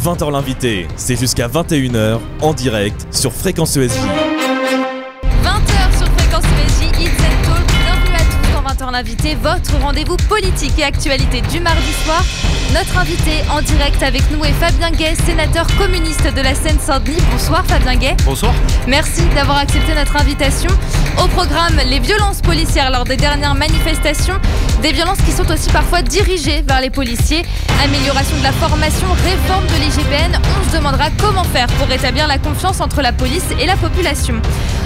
20h l'invité, c'est jusqu'à 21h en direct sur Fréquence ESJ. 20h sur Fréquence ESJ, It's and Talk. Bienvenue à tous dans 20h l'invité, votre rendez-vous politique et actualité du mardi soir. Notre invité en direct avec nous est Fabien Gay, sénateur communiste de la Seine-Saint-Denis. Bonsoir Fabien Gay. Bonsoir. Merci d'avoir accepté notre invitation. Au programme, les violences policières lors des dernières manifestations. Des violences qui sont aussi parfois dirigées vers les policiers. Amélioration de la formation, réforme de l'IGPN. On se demandera comment faire pour rétablir la confiance entre la police et la population.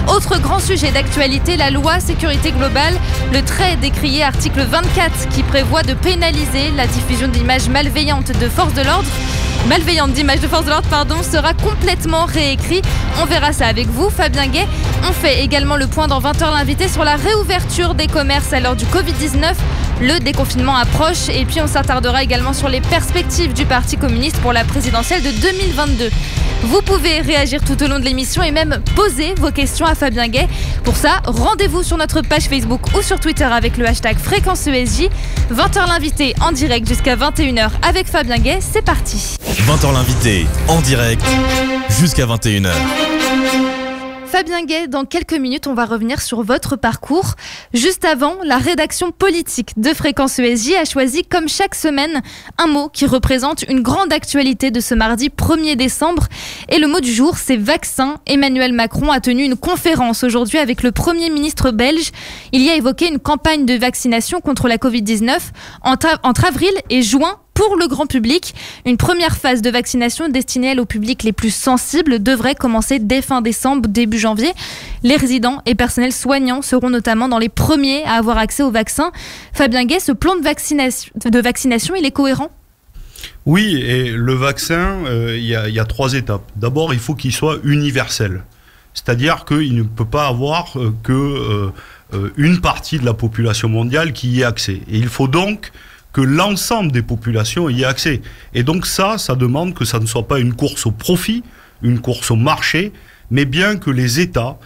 Autre grand sujet d'actualité, la loi sécurité globale. Le très décrié article 24 qui prévoit de pénaliser la diffusion d'images malveillantes d'images de force de l'ordre, sera complètement réécrit. On verra ça avec vous, Fabien Gay. On fait également le point dans 20h l'invité sur la réouverture des commerces à l'heure du Covid-19. Le déconfinement approche et puis on s'attardera également sur les perspectives du Parti communiste pour la présidentielle de 2022. Vous pouvez réagir tout au long de l'émission et même poser vos questions à Fabien Gay. Pour ça, rendez-vous sur notre page Facebook ou sur Twitter avec le hashtag FréquenceESJ. 20h l'invité en direct jusqu'à 21h avec Fabien Gay, c'est parti. 20h l'invité en direct jusqu'à 21h. Fabien Gay, dans quelques minutes, on va revenir sur votre parcours. Juste avant, la rédaction politique de Fréquence ESJ a choisi, comme chaque semaine, un mot qui représente une grande actualité de ce mardi 1er décembre. Et le mot du jour, c'est vaccin. Emmanuel Macron a tenu une conférence aujourd'hui avec le Premier ministre belge. Il y a évoqué une campagne de vaccination contre la Covid-19 entre avril et juin. Pour le grand public, une première phase de vaccination destinée aux publics les plus sensibles devrait commencer dès fin décembre, début janvier. Les résidents et personnels soignants seront notamment dans les premiers à avoir accès au vaccin. Fabien Gay, ce plan de vaccination, il est cohérent ? Oui, et le vaccin, il y a 3 étapes. D'abord, il faut qu'il soit universel. C'est-à-dire qu'il ne peut pas avoir une partie de la population mondiale qui y ait accès. Et il faut donc que l'ensemble des populations y ait accès. Et donc ça demande que ça ne soit pas une course au profit, une course au marché, mais bien que les États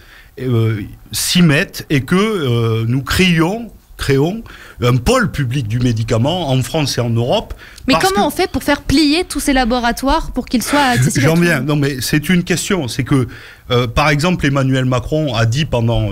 s'y mettent et que nous créons un pôle public du médicament en France et en Europe. Mais comment on fait pour faire plier tous ces laboratoires pour qu'ils soient accessibles à tout le monde ? Non, mais c'est une question. C'est que, par exemple, Emmanuel Macron a dit pendant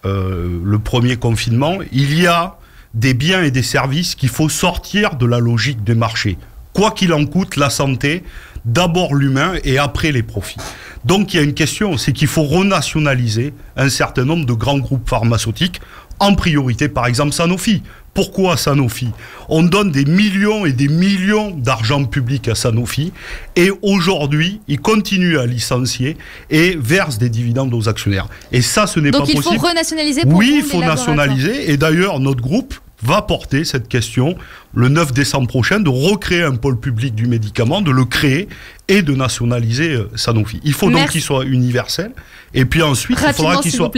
le premier confinement, il y a des biens et des services qu'il faut sortir de la logique des marchés. Quoi qu'il en coûte, la santé, d'abord l'humain et après les profits. Donc il y a une question, c'est qu'il faut renationaliser un certain nombre de grands groupes pharmaceutiques, en priorité par exemple Sanofi. Pourquoi Sanofi ? On donne des millions et des millions d'argent public à Sanofi et aujourd'hui, ils continuent à licencier et versent des dividendes aux actionnaires. Et ça, ce n'est pas possible. Donc il faut renationaliser pour Oui, il faut nationaliser. Et d'ailleurs, notre groupe va porter cette question le 9 décembre prochain, de recréer un pôle public du médicament, de le créer et de nationaliser Sanofi. Il faut donc qu'il soit universel. Et puis ensuite, il faudra qu'il soit...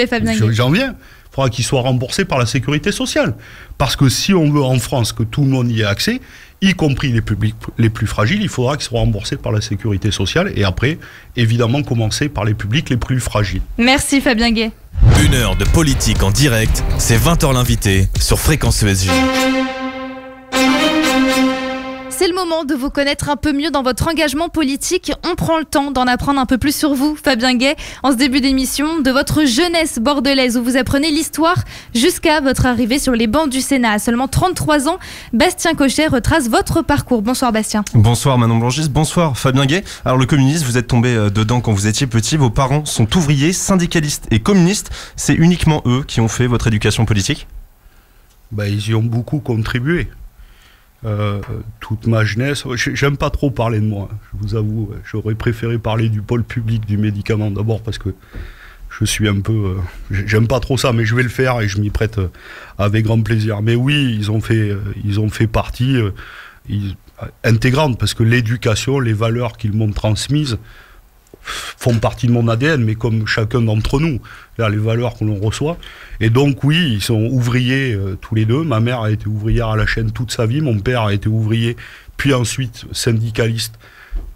J'en viens. Il faudra qu'il soit remboursé par la sécurité sociale. Parce que si on veut en France que tout le monde y ait accès, y compris les publics les plus fragiles, il faudra qu'ils soient remboursés par la sécurité sociale et après, évidemment, commencer par les publics les plus fragiles. Merci Fabien Gay. 1 heure de politique en direct, c'est 20h l'invité sur Fréquence ESJ. C'est le moment de vous connaître un peu mieux dans votre engagement politique. On prend le temps d'en apprendre un peu plus sur vous, Fabien Gay, en ce début d'émission, de votre jeunesse bordelaise où vous apprenez l'histoire jusqu'à votre arrivée sur les bancs du Sénat. À seulement 33 ans, Bastien Cochet retrace votre parcours. Bonsoir Bastien. Bonsoir Manon Blangis, bonsoir Fabien Gay. Alors le communisme, vous êtes tombé dedans quand vous étiez petit, vos parents sont ouvriers, syndicalistes et communistes. C'est uniquement eux qui ont fait votre éducation politique ? Ils y ont beaucoup contribué. Toute ma jeunesse, j'aime pas trop parler de moi, je vous avoue, j'aurais préféré parler du pôle public du médicament d'abord parce que je suis un peu, j'aime pas trop ça, mais je vais le faire et je m'y prête avec grand plaisir. Mais oui, ils ont fait partie intégrante parce que l'éducation, les valeurs qu'ils m'ont transmises font partie de mon ADN, mais comme chacun d'entre nous, les valeurs que l'on reçoit. Et donc oui, ils sont ouvriers tous les deux. Ma mère a été ouvrière à la chaîne toute sa vie, mon père a été ouvrier, puis ensuite syndicaliste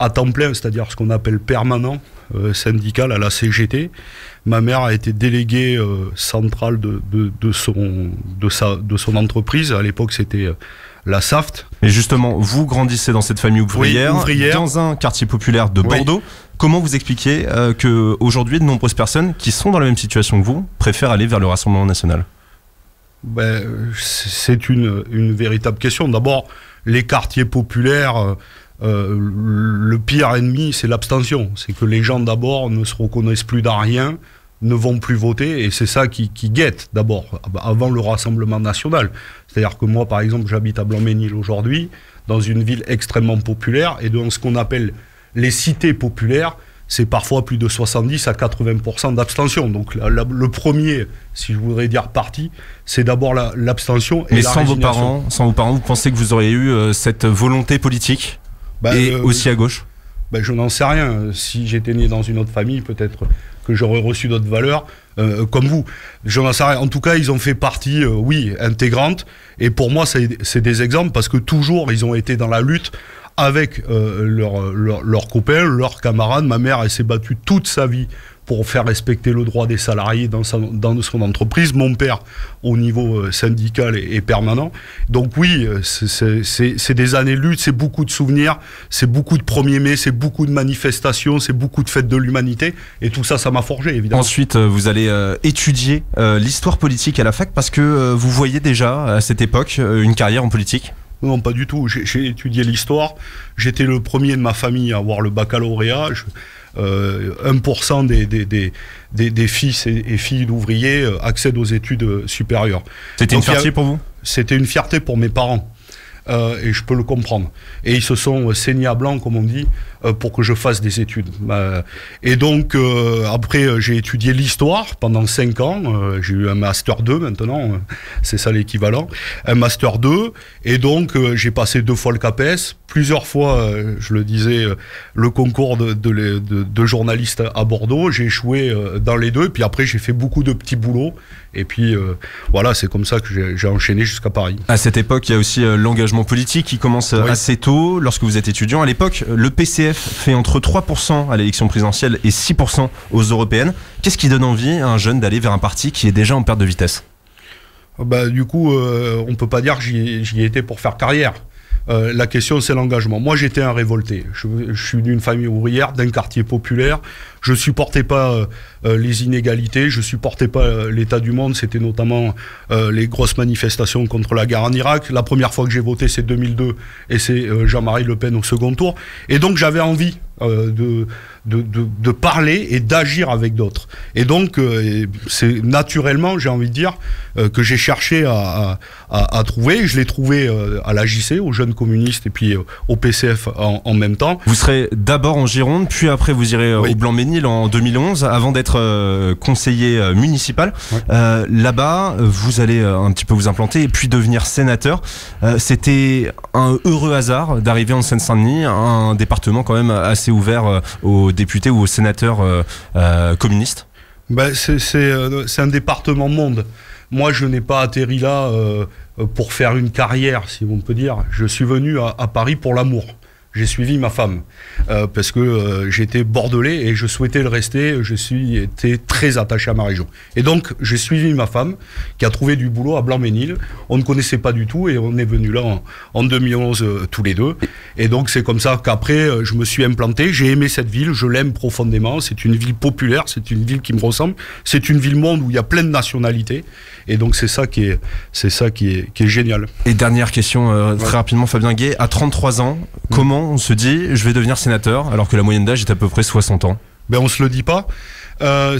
à temps plein, c'est-à-dire ce qu'on appelle permanent, syndicale à la CGT. Ma mère a été déléguée centrale de son entreprise. À l'époque, c'était la SAFT. Et justement, vous grandissez dans cette famille ouvrière, dans un quartier populaire de Bordeaux. Comment vous expliquez qu'aujourd'hui, de nombreuses personnes qui sont dans la même situation que vous préfèrent aller vers le Rassemblement national ? C'est une véritable question. D'abord, les quartiers populaires, le pire ennemi, c'est l'abstention. C'est que les gens, d'abord, ne se reconnaissent plus dans rien, ne vont plus voter, et c'est ça qui guette, d'abord, avant le Rassemblement national. C'est-à-dire que moi, par exemple, j'habite à Blanc-Ménil aujourd'hui, dans une ville extrêmement populaire, et dans ce qu'on appelle les cités populaires, c'est parfois plus de 70 à 80% d'abstention. Donc le premier, si je voudrais dire parti, c'est d'abord l'abstention et la résignation. Sans vos parents, vous pensez que vous auriez eu cette volonté politique aussi à gauche ? Je n'en sais rien. Si j'étais né dans une autre famille, peut-être que j'aurais reçu d'autres valeurs, comme vous. Je n'en sais rien. En tout cas, ils ont fait partie, intégrante. Et pour moi, c'est des exemples parce que toujours, ils ont été dans la lutte avec leurs copains, leurs camarades. Ma mère, elle s'est battue toute sa vie pour faire respecter le droit des salariés dans son entreprise. Mon père, au niveau syndical et permanent. Donc oui, c'est des années de lutte, c'est beaucoup de souvenirs, c'est beaucoup de 1er mai, c'est beaucoup de manifestations, c'est beaucoup de fêtes de l'humanité. Et tout ça, ça m'a forgé, évidemment. Ensuite, vous allez étudier l'histoire politique à la fac parce que vous voyez déjà, à cette époque, une carrière en politique ? Non, pas du tout. J'ai étudié l'histoire. J'étais le premier de ma famille à avoir le baccalauréat. 1% des fils et filles d'ouvriers accèdent aux études supérieures. C'était une fierté pour vous ? C'était une fierté pour mes parents. Et je peux le comprendre. Et ils se sont saignés à blanc, comme on dit, pour que je fasse des études. Et donc, après, j'ai étudié l'histoire pendant 5 ans. J'ai eu un Master 2 maintenant, c'est ça l'équivalent. Un Master 2. Et donc, j'ai passé 2 fois le CAPES, plusieurs fois, je le disais, le concours de journaliste à Bordeaux. J'ai échoué dans les 2. Puis après, j'ai fait beaucoup de petits boulots. Et puis, voilà, c'est comme ça que j'ai enchaîné jusqu'à Paris. À cette époque, il y a aussi l'engagement politique qui commence assez tôt, lorsque vous êtes étudiant. À l'époque, le PCF fait entre 3% à l'élection présidentielle et 6% aux européennes. Qu'est-ce qui donne envie à un jeune d'aller vers un parti qui est déjà en perte de vitesse ? Du coup, on ne peut pas dire que j'y étais pour faire carrière. La question, c'est l'engagement. Moi, j'étais un révolté. Je suis d'une famille ouvrière, d'un quartier populaire. Je supportais pas les inégalités, je supportais pas l'état du monde. C'était notamment les grosses manifestations contre la guerre en Irak. La première fois que j'ai voté, c'est 2002, et c'est Jean-Marie Le Pen au second tour. Et donc, j'avais envie de parler et d'agir avec d'autres. Et donc, c'est naturellement, j'ai envie de dire, que j'ai cherché à trouver. Je l'ai trouvé à l'AJC, aux Jeunes Communistes, et puis au PCF en même temps. Vous serez d'abord en Gironde, puis après vous irez au Blanc-Ménil en 2011, avant d'être conseiller municipal. Là-bas, vous allez un petit peu vous implanter et puis devenir sénateur. C'était un heureux hasard d'arriver en Seine-Saint-Denis, un département quand même assez ouvert aux députés ou aux sénateurs communistes. C'est un département monde. Moi, je n'ai pas atterri là pour faire une carrière, si on peut dire. Je suis venu à Paris pour l'amour. J'ai suivi ma femme parce que j'étais bordelais et je souhaitais le rester. J'étais très attaché à ma région. Et donc, j'ai suivi ma femme qui a trouvé du boulot à Blanc-Ménil. On ne connaissait pas du tout et on est venu là en 2011 tous les deux. Et donc, c'est comme ça qu'après, je me suis implanté. J'ai aimé cette ville, je l'aime profondément. C'est une ville populaire, c'est une ville qui me ressemble. C'est une ville-monde où il y a plein de nationalités. Et donc, c'est ça qui est génial. Et dernière question, très rapidement, Fabien Gay. À 33 ans, comment on se dit je vais devenir sénateur alors que la moyenne d'âge est à peu près 60 ans? On se le dit pas.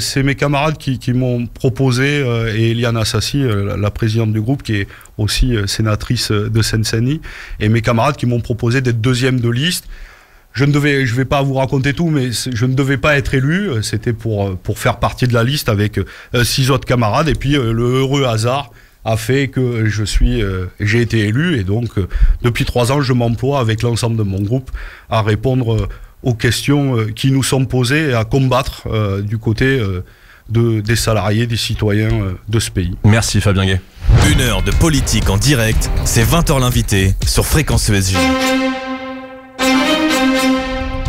C'est mes camarades qui m'ont proposé, et Eliane Assassi, la présidente du groupe, qui est aussi sénatrice de Seine-Saint-Denis, et mes camarades qui m'ont proposé d'être deuxième de liste. Je vais pas vous raconter tout, mais je ne devais pas être élu. C'était pour faire partie de la liste avec 6 autres camarades, et puis le heureux hasard a fait que j'ai été élu, et donc depuis 3 ans, je m'emploie avec l'ensemble de mon groupe à répondre aux questions qui nous sont posées et à combattre du côté des salariés, des citoyens de ce pays. Merci Fabien Gay. 1 heure de politique en direct, c'est 20h l'invité sur Fréquence ESG.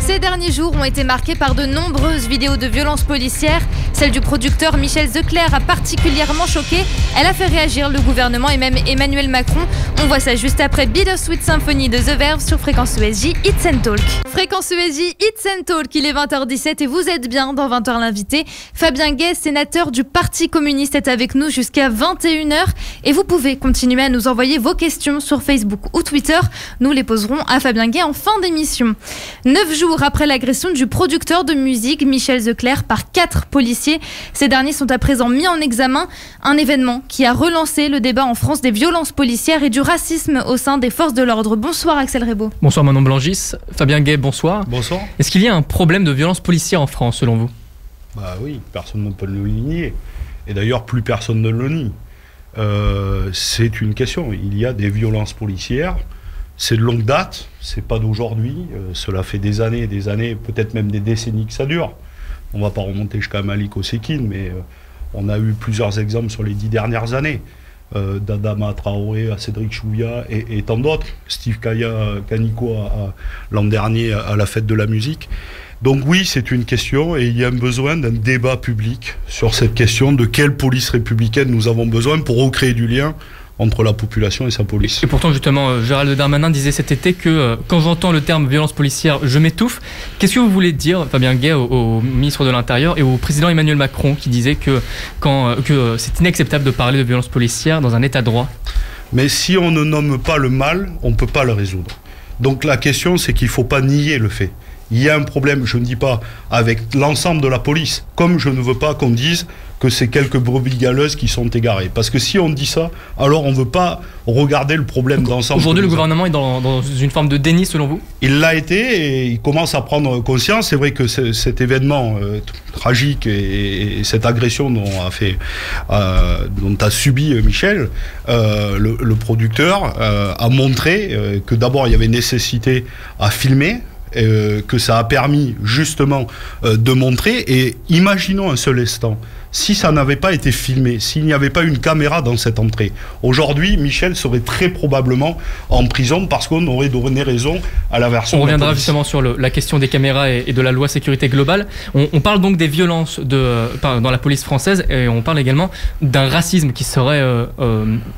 C'est Ces derniers jours ont été marqués par de nombreuses vidéos de violences policières. Celle du producteur Michel Zeclerc a particulièrement choqué. Elle a fait réagir le gouvernement et même Emmanuel Macron. On voit ça juste après Bittersweet Symphony de The Verve sur Fréquence ESJ Hits and Talk. Fréquence ESJ Hits and Talk, il est 20h17 et vous êtes bien dans 20h l'invité. Fabien Gay, sénateur du Parti communiste, est avec nous jusqu'à 21h et vous pouvez continuer à nous envoyer vos questions sur Facebook ou Twitter. Nous les poserons à Fabien Gay en fin d'émission. 9 jours après l'agression du producteur de musique Michel Zeclerc par 4 policiers, ces derniers sont à présent mis en examen. Un événement qui a relancé le débat en France des violences policières et du racisme au sein des forces de l'ordre. Bonsoir Axel Rebaud. Bonsoir Manon Blangis. Fabien Gay, bonsoir. Bonsoir. Est-ce qu'il y a un problème de violence policière en France selon vous ? Bah oui, personne ne peut le nier. Et d'ailleurs, plus personne ne le nie. C'est une question. Il y a des violences policières. C'est de longue date. C'est pas d'aujourd'hui. Cela fait des années, peut-être même des décennies que ça dure. On va pas remonter jusqu'à Malik Osekine, mais on a eu plusieurs exemples sur les 10 dernières années. D'Adama Traoré à Cédric Chouia et tant d'autres. Steve Kaniko l'an dernier à la fête de la musique. Donc oui, c'est une question et il y a besoin d'un débat public sur cette question de quelle police républicaine nous avons besoin pour recréer du lien entre la population et sa police. Et pourtant, justement, Gérald Darmanin disait cet été que quand j'entends le terme violence policière, je m'étouffe. Qu'est-ce que vous voulez dire, Fabien Gay, au ministre de l'Intérieur et au président Emmanuel Macron qui disait que c'est inacceptable de parler de violence policière dans un état de droit ? Mais si on ne nomme pas le mal, on ne peut pas le résoudre. Donc la question, c'est qu'il ne faut pas nier le fait. Il y a un problème, je ne dis pas avec l'ensemble de la police, comme je ne veux pas qu'on dise que c'est quelques brebis galeuses qui sont égarées. Parce que si on dit ça, alors on ne veut pas regarder le problème d'ensemble. Aujourd'hui, le gouvernement est dans une forme de déni, selon vous ? Il l'a été et il commence à prendre conscience. C'est vrai que cet événement tragique et cette agression dont a subi Michel, le producteur, a montré que d'abord il y avait nécessité à filmer, que ça a permis justement de montrer. Et imaginons un seul instant, si ça n'avait pas été filmé, s'il n'y avait pas une caméra dans cette entrée, aujourd'hui Michel serait très probablement en prison parce qu'on aurait donné raison à la version. On reviendra justement sur la question des caméras et de la loi sécurité globale. On parle donc des violences dans la police française et on parle également d'un racisme qui serait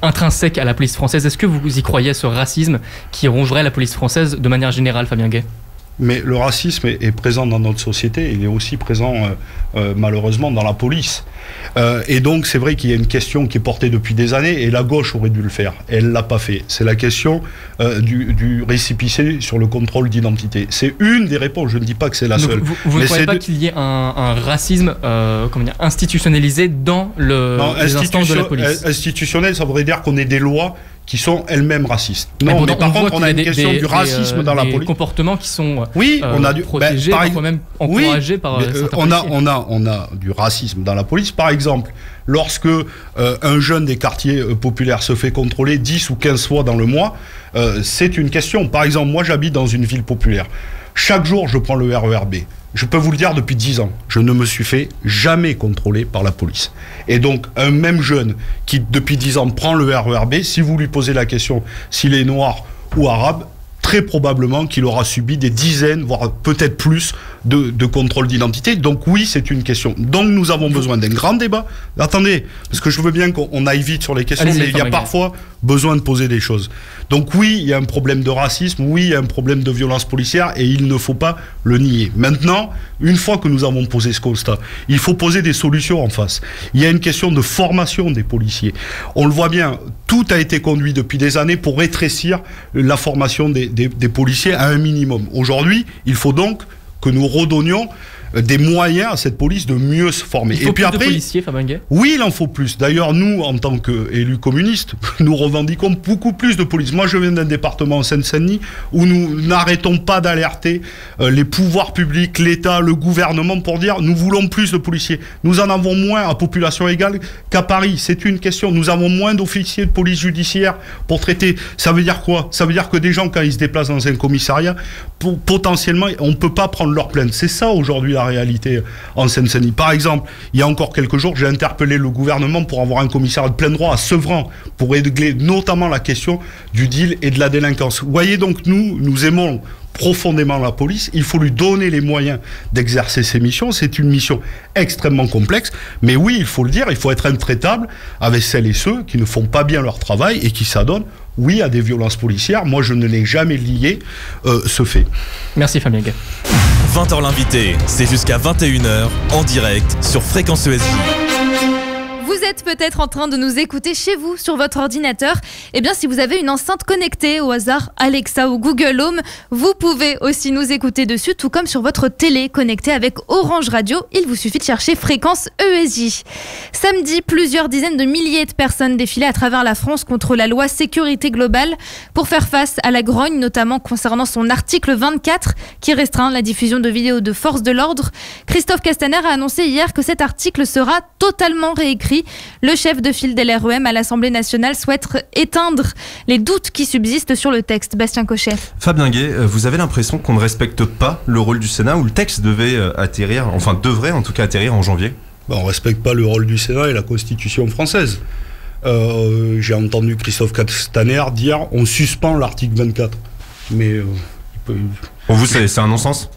intrinsèque à la police française. Est-ce que vous y croyez, ce racisme qui rongerait la police française de manière générale, Fabien Gay ? Mais le racisme est présent dans notre société, il est aussi présent malheureusement dans la police. Et donc c'est vrai qu'il y a une question qui est portée depuis des années, et la gauche aurait dû le faire, et elle ne l'a pas fait. C'est la question du récépissé sur le contrôle d'identité. C'est une des réponses, je ne dis pas que c'est la seule. Vous ne croyez pas qu'il y ait un racisme institutionnalisé dans les instances de la police ? Institutionnel, ça voudrait dire qu'on ait des lois qui sont elles-mêmes racistes. Non, mais par contre, on a une question du racisme dans la police. Des comportements qui sont protégés, parfois même encouragés par certains policiers. On a du racisme dans la police. Par exemple, lorsque un jeune des quartiers populaires se fait contrôler 10 ou 15 fois dans le mois, c'est une question. Par exemple, moi j'habite dans une ville populaire. Chaque jour, je prends le RER B. Je peux vous le dire, depuis 10 ans, je ne me suis fait jamais contrôler par la police. Et donc, un même jeune qui, depuis 10 ans, prend le RER B, si vous lui posez la question s'il est noir ou arabe, très probablement qu'il aura subi des dizaines, voire peut-être plus, de contrôles d'identité. Donc oui, c'est une question. Donc nous avons besoin d'un grand débat. Attendez, parce que je veux bien qu'on aille vite sur les questions, mais il y a parfois besoin de poser des choses. Donc oui, il y a un problème de racisme, oui, il y a un problème de violence policière, et il ne faut pas le nier. Maintenant, une fois que nous avons posé ce constat, il faut poser des solutions en face. Il y a une question de formation des policiers. On le voit bien, tout a été conduit depuis des années pour rétrécir la formation des policiers à un minimum. Aujourd'hui, il faut donc que nous redonnions des moyens à cette police de mieux se former. Il faut plus de policiers, Fabien Gay ? Oui, il en faut plus. D'ailleurs, nous, en tant qu'élus communistes, nous revendiquons beaucoup plus de police. Moi, je viens d'un département en Seine-Saint-Denis où nous n'arrêtons pas d'alerter les pouvoirs publics, l'État, le gouvernement pour dire nous voulons plus de policiers. Nous en avons moins à population égale qu'à Paris. C'est une question. Nous avons moins d'officiers de police judiciaire pour traiter. Ça veut dire quoi ? Ça veut dire que des gens, quand ils se déplacent dans un commissariat, potentiellement, on ne peut pas prendre leur plainte. C'est ça, aujourd'hui, la réalité en Seine-Saint-Denis. Par exemple, il y a encore quelques jours, j'ai interpellé le gouvernement pour avoir un commissariat de plein droit à Sevran pour régler notamment la question du deal et de la délinquance. Vous voyez, donc nous aimons profondément la police, il faut lui donner les moyens d'exercer ses missions. C'est une mission extrêmement complexe, mais oui, il faut le dire, il faut être intraitable avec celles et ceux qui ne font pas bien leur travail et qui s'adonnent, oui, à des violences policières. Moi, je ne l'ai jamais lié ce fait. Merci Fabien Gay. 20h l'invité, c'est jusqu'à 21h en direct sur Fréquence ESJ. Vous êtes peut-être en train de nous écouter chez vous, sur votre ordinateur. Eh bien, si vous avez une enceinte connectée, au hasard Alexa ou Google Home, vous pouvez aussi nous écouter dessus, tout comme sur votre télé connectée avec Orange Radio. Il vous suffit de chercher Fréquence ESJ. Samedi, plusieurs dizaines de milliers de personnes défilaient à travers la France contre la loi sécurité globale pour faire face à la grogne, notamment concernant son article 24 qui restreint la diffusion de vidéos de forces de l'ordre. Christophe Castaner a annoncé hier que cet article sera totalement réécrit. Le chef de file de l'REM à l'Assemblée nationale souhaite éteindre les doutes qui subsistent sur le texte. Bastien Cochet. Fabien Gay, vous avez l'impression qu'on ne respecte pas le rôle du Sénat, où le texte devrait en tout cas atterrir en janvier? On ne respecte pas le rôle du Sénat et la Constitution française. J'ai entendu Christophe Castaner dire on suspend l'article 24. Mais pour vous, c'est un non-sens?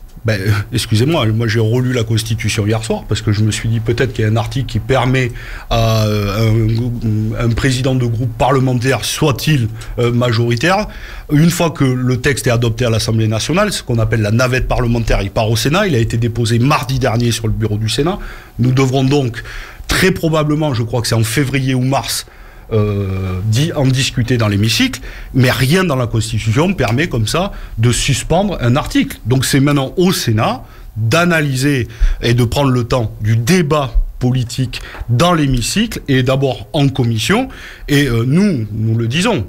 Excusez-moi, moi j'ai relu la Constitution hier soir parce que je me suis dit peut-être qu'il y a un article qui permet à un président de groupe parlementaire, soit-il majoritaire, une fois que le texte est adopté à l'Assemblée nationale, ce qu'on appelle la navette parlementaire, il part au Sénat, il a été déposé mardi dernier sur le bureau du Sénat. Nous devrons donc très probablement, je crois que c'est en février ou mars, en discuter dans l'hémicycle, mais rien dans la Constitution permet comme ça de suspendre un article. Donc c'est maintenant au Sénat d'analyser et de prendre le temps du débat politique dans l'hémicycle et d'abord en commission. Et nous le disons,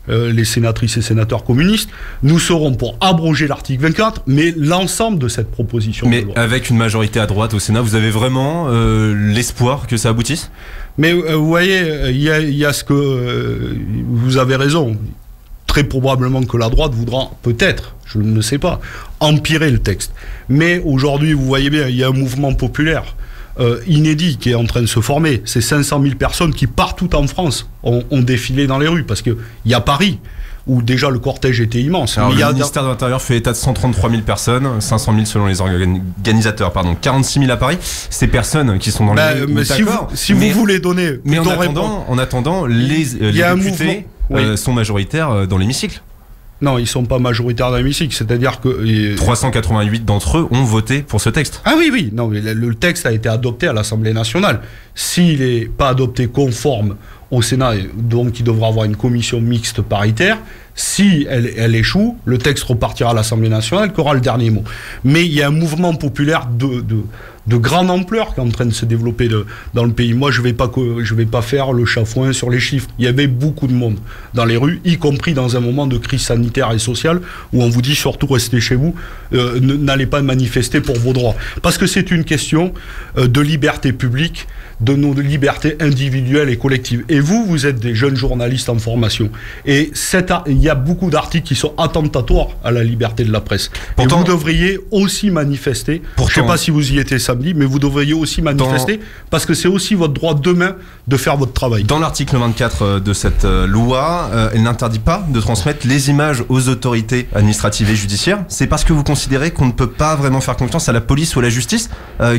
les sénatrices et sénateurs communistes, nous serons pour abroger l'article 24, mais l'ensemble de cette proposition de loi. Mais avec une majorité à droite au Sénat, vous avez vraiment l'espoir que ça aboutisse? Mais vous voyez, il y a ce que... vous avez raison. Très probablement que la droite voudra, peut-être, je ne sais pas, empirer le texte. Mais aujourd'hui, vous voyez bien, il y a un mouvement populaire inédit qui est en train de se former. C'est 500 000 personnes qui, partout en France, ont défilé dans les rues. Parce qu'il y a Paris, où déjà le cortège était immense. Alors, le ministère de l'Intérieur fait état de 133 000 personnes, 500 000 selon les organisateurs, 46 000 à Paris. Ces personnes qui sont dans les rues, si vous voulez donner... Mais en attendant, les députés sont majoritaires dans l'hémicycle. Non, ils ne sont pas majoritaires dans l'hémicycle, c'est-à-dire que... 388 d'entre eux ont voté pour ce texte. Ah oui, non, mais le texte a été adopté à l'Assemblée nationale. S'il n'est pas adopté conforme au Sénat, donc il devra avoir une commission mixte paritaire. Si elle échoue, le texte repartira à l'Assemblée nationale, qui aura le dernier mot. Mais il y a un mouvement populaire de grande ampleur qui est en train de se développer dans le pays. Moi, je vais pas faire le chafouin sur les chiffres. Il y avait beaucoup de monde dans les rues, y compris dans un moment de crise sanitaire et sociale, où on vous dit surtout restez chez vous, n'allez pas manifester pour vos droits. Parce que c'est une question de liberté publique, de nos libertés individuelles et collectives. Et vous êtes des jeunes journalistes en formation. Et il y a beaucoup d'articles qui sont attentatoires à la liberté de la presse. Pourtant, et vous devriez aussi manifester. Je ne sais pas si vous y étiez samedi, mais vous devriez aussi manifester parce que c'est aussi votre droit demain de faire votre travail. Dans l'article 24 de cette loi, elle n'interdit pas de transmettre les images aux autorités administratives et judiciaires. C'est parce que vous considérez qu'on ne peut pas vraiment faire confiance à la police ou à la justice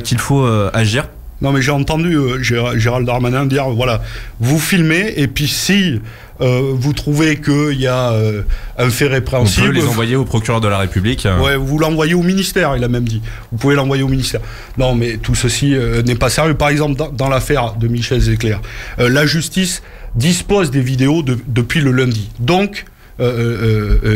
qu'il faut agir? Non, mais j'ai entendu Gérald Darmanin dire, voilà, vous filmez, et puis si vous trouvez qu'il y a un fait répréhensible... On peut les envoyer au procureur de la République. Ouais, vous l'envoyez au ministère, il a même dit. Vous pouvez l'envoyer au ministère. Non, mais tout ceci n'est pas sérieux. Par exemple, dans l'affaire de Michel Zecler, la justice dispose des vidéos depuis le lundi. Donc,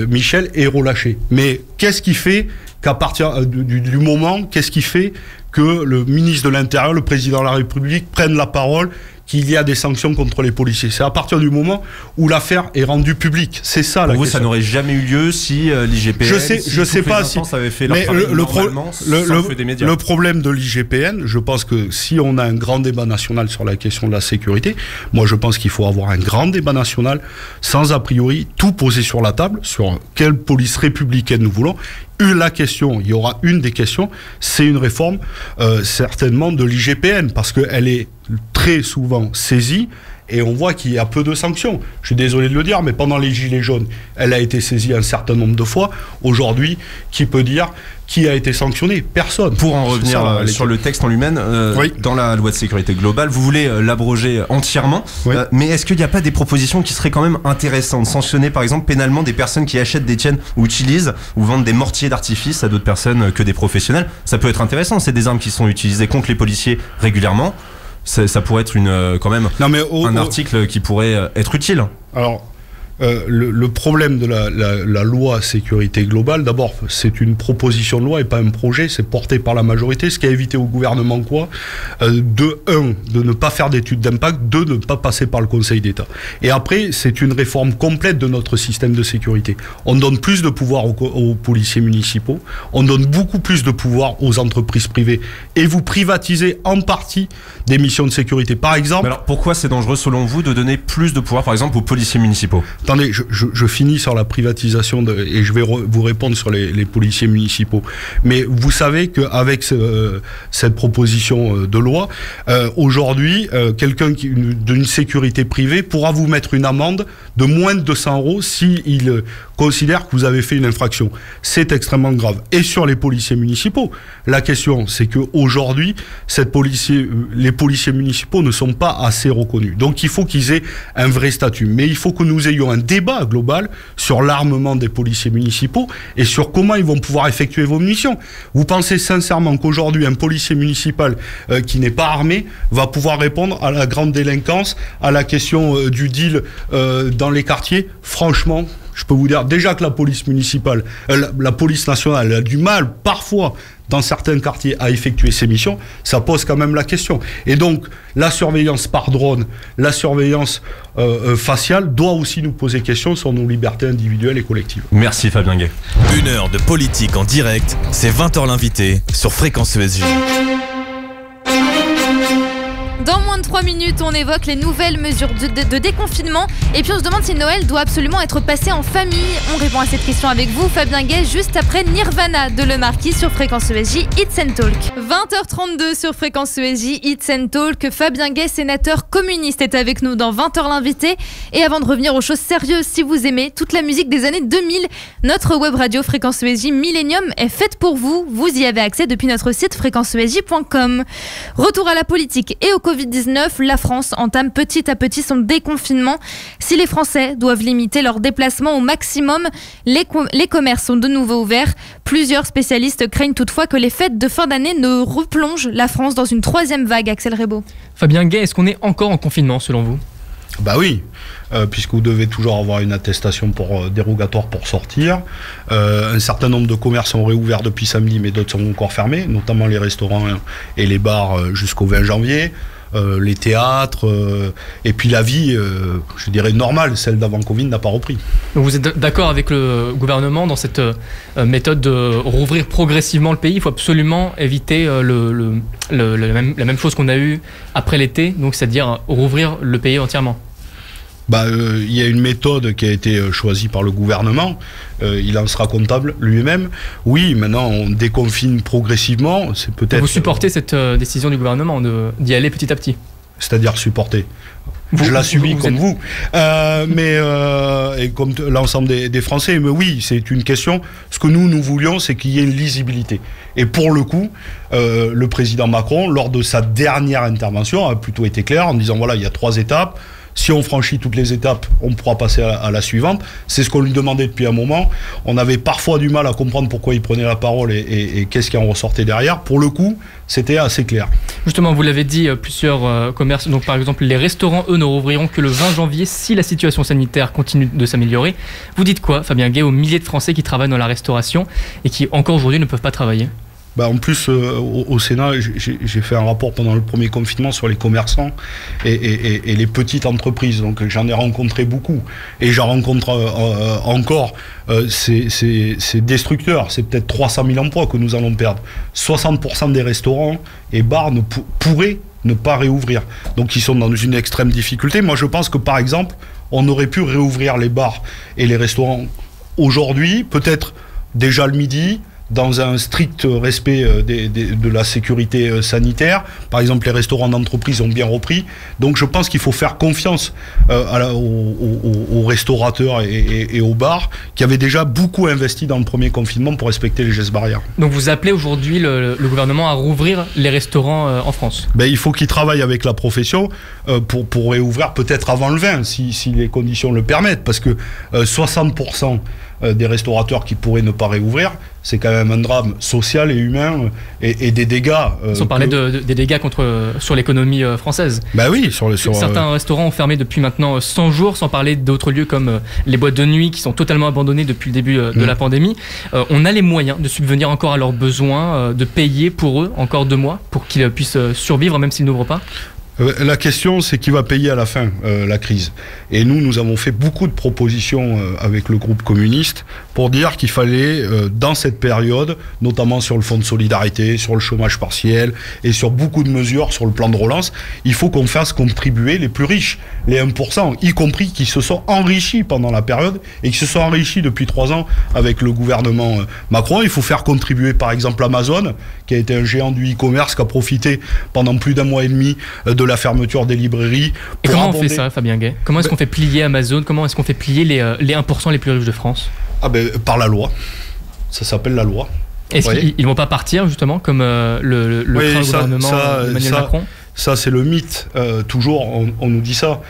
Michel est relâché. Mais qu'est-ce qui fait qu'à partir du moment, qu'est-ce qui fait que le ministre de l'Intérieur, le président de la République, prenne la parole qu'il y a des sanctions contre les policiers? C'est à partir du moment où l'affaire est rendue publique. C'est ça la question. Pour vous, ça n'aurait jamais eu lieu si l'IGPN, je sais pas si avait fait leur travail normalement sans le feu des médias. Le problème de l'IGPN, je pense que si on a un grand débat national sur la question de la sécurité, moi je pense qu'il faut avoir un grand débat national sans a priori tout poser sur la table sur quelle police républicaine nous voulons. Il y aura une des questions, c'est une réforme certainement de l'IGPN parce qu'elle est très souvent saisie et on voit qu'il y a peu de sanctions. Je suis désolé de le dire, mais pendant les Gilets jaunes, elle a été saisie un certain nombre de fois. Aujourd'hui, qui peut dire qui a été sanctionné? Personne. Pour en revenir sur le texte en lui-même, dans la loi de sécurité globale, vous voulez l'abroger entièrement, mais est-ce qu'il n'y a pas des propositions qui seraient quand même intéressantes? Sanctionner par exemple pénalement des personnes qui achètent, détiennent ou utilisent ou vendent des mortiers d'artifice à d'autres personnes que des professionnels. Ça peut être intéressant, c'est des armes qui sont utilisées contre les policiers régulièrement. Ça pourrait être quand même un article qui pourrait être utile. Alors, le problème de la loi sécurité globale, d'abord, c'est une proposition de loi et pas un projet, c'est porté par la majorité, ce qui a évité au gouvernement quoi? De ne pas faire d'études d'impact, de ne pas passer par le Conseil d'État. Et après, c'est une réforme complète de notre système de sécurité. On donne plus de pouvoir aux policiers municipaux, on donne beaucoup plus de pouvoir aux entreprises privées, et vous privatisez en partie des missions de sécurité. Par exemple... Mais alors pourquoi c'est dangereux selon vous de donner plus de pouvoir, par exemple, aux policiers municipaux? Attendez, je finis sur la privatisation et je vais vous répondre sur les policiers municipaux. Mais vous savez qu'avec cette proposition de loi, aujourd'hui, quelqu'un d'une sécurité privée pourra vous mettre une amende de moins de 200 € s'il considère que vous avez fait une infraction. C'est extrêmement grave. Et sur les policiers municipaux, la question, c'est qu'aujourd'hui, les policiers municipaux ne sont pas assez reconnus. Donc il faut qu'ils aient un vrai statut. Mais il faut que nous ayons un débat global sur l'armement des policiers municipaux et sur comment ils vont pouvoir effectuer vos missions. Vous pensez sincèrement qu'aujourd'hui, un policier municipal qui n'est pas armé va pouvoir répondre à la grande délinquance, à la question du deal dans les quartiers? Franchement, je peux vous dire déjà que la police municipale, la police nationale a du mal parfois dans certains quartiers à effectuer ses missions. Ça pose quand même la question. Et donc la surveillance par drone, la surveillance faciale doit aussi nous poser question sur nos libertés individuelles et collectives. Merci Fabien Gay. 1 heure de politique en direct, c'est 20h l'invité sur Fréquence ESJ. Dans moins de 3 minutes, on évoque les nouvelles mesures de déconfinement. Et puis on se demande si Noël doit absolument être passé en famille. On répond à cette question avec vous, Fabien Gay, juste après Nirvana de Le Marquis sur Fréquence ESJ, It's and Talk. 20h32 sur Fréquence ESJ, It's and Talk. Fabien Gay, sénateur communiste, est avec nous dans 20h l'invité. Et avant de revenir aux choses sérieuses, si vous aimez toute la musique des années 2000, notre web radio Fréquence ESJ Millennium est faite pour vous. Vous y avez accès depuis notre site fréquenceesj.com. Retour à la politique et au Covid-19, la France entame petit à petit son déconfinement. Si les Français doivent limiter leurs déplacements au maximum, les commerces sont de nouveau ouverts. Plusieurs spécialistes craignent toutefois que les fêtes de fin d'année ne replongent la France dans une 3e vague. Axel Rebaud. Fabien Gay, est-ce qu'on est encore en confinement selon vous? Bah oui, puisque vous devez toujours avoir une attestation dérogatoire pour sortir. Un certain nombre de commerces sont réouverts depuis samedi, mais d'autres sont encore fermés, notamment les restaurants et les bars jusqu'au 20 janvier. Les théâtres, et puis la vie, je dirais normale, celle d'avant Covid n'a pas repris. Donc vous êtes d'accord avec le gouvernement dans cette méthode de rouvrir progressivement le pays? Il faut absolument éviter la même chose qu'on a eue après l'été, donc c'est-à-dire rouvrir le pays entièrement. Il y a une méthode qui a été choisie par le gouvernement, il en sera comptable lui-même. Oui, maintenant on déconfine progressivement, c'est peut-être... Vous supportez cette décision du gouvernement d'y aller petit à petit? C'est-à-dire supporter. Je la subis comme vous, et comme l'ensemble des Français. Mais oui, c'est une question. Ce que nous voulions, c'est qu'il y ait une lisibilité. Et pour le coup, le président Macron, lors de sa dernière intervention, a plutôt été clair en disant voilà, il y a 3 étapes. Si on franchit toutes les étapes, on pourra passer à la suivante. C'est ce qu'on lui demandait depuis un moment. On avait parfois du mal à comprendre pourquoi il prenait la parole et qu'est-ce qui en ressortait derrière. Pour le coup, c'était assez clair. Justement, vous l'avez dit, plusieurs commerces, donc par exemple les restaurants, eux, ne rouvriront que le 20 janvier si la situation sanitaire continue de s'améliorer. Vous dites quoi, Fabien Gay, aux milliers de Français qui travaillent dans la restauration et qui encore aujourd'hui ne peuvent pas travailler? En plus, au Sénat, j'ai fait un rapport pendant le premier confinement sur les commerçants et les petites entreprises. Donc j'en ai rencontré beaucoup. Et j'en rencontre encore. C'est destructeur. C'est peut-être 300 000 emplois que nous allons perdre. 60% des restaurants et bars pourraient ne pas réouvrir. Donc ils sont dans une extrême difficulté. Moi, je pense que, par exemple, on aurait pu réouvrir les bars et les restaurants aujourd'hui, peut-être déjà le midi, dans un strict respect de la sécurité sanitaire. Par exemple, les restaurants d'entreprise ont bien repris. Donc je pense qu'il faut faire confiance aux restaurateurs et aux bars qui avaient déjà beaucoup investi dans le premier confinement pour respecter les gestes barrières. Donc vous appelez aujourd'hui le gouvernement à rouvrir les restaurants en France? Il faut qu'il travaille avec la profession pour réouvrir peut-être avant le 20, si les conditions le permettent, parce que 60% des restaurateurs qui pourraient ne pas réouvrir, c'est quand même un drame social et humain et des dégâts. Sans parler des dégâts sur l'économie française. Oui, certains restaurants ont fermé depuis maintenant 100 jours, sans parler d'autres lieux comme les boîtes de nuit qui sont totalement abandonnées depuis le début de la pandémie. On a les moyens de subvenir encore à leurs besoins, de payer pour eux encore 2 mois pour qu'ils puissent survivre même s'ils n'ouvrent pas? La question, c'est qui va payer à la fin la crise. Et nous avons fait beaucoup de propositions avec le groupe communiste pour dire qu'il fallait, dans cette période, notamment sur le fonds de solidarité, sur le chômage partiel et sur beaucoup de mesures sur le plan de relance, il faut qu'on fasse contribuer les plus riches, les 1%, y compris qui se sont enrichis pendant la période et qui se sont enrichis depuis 3 ans avec le gouvernement Macron. Il faut faire contribuer, par exemple, Amazon, qui a été un géant du e-commerce, qui a profité pendant plus d'1 mois et demi de la fermeture des librairies. Et comment on fait ça, Fabien Gay? Comment est-ce qu'on fait plier Amazon? Comment est-ce qu'on fait plier les 1% les plus riches de France? Par la loi. Ça s'appelle la loi. Est-ce qu'ils vont pas partir, justement, comme le gouvernement d'Emmanuel Macron? Ça, c'est le mythe. Toujours, on nous dit ça.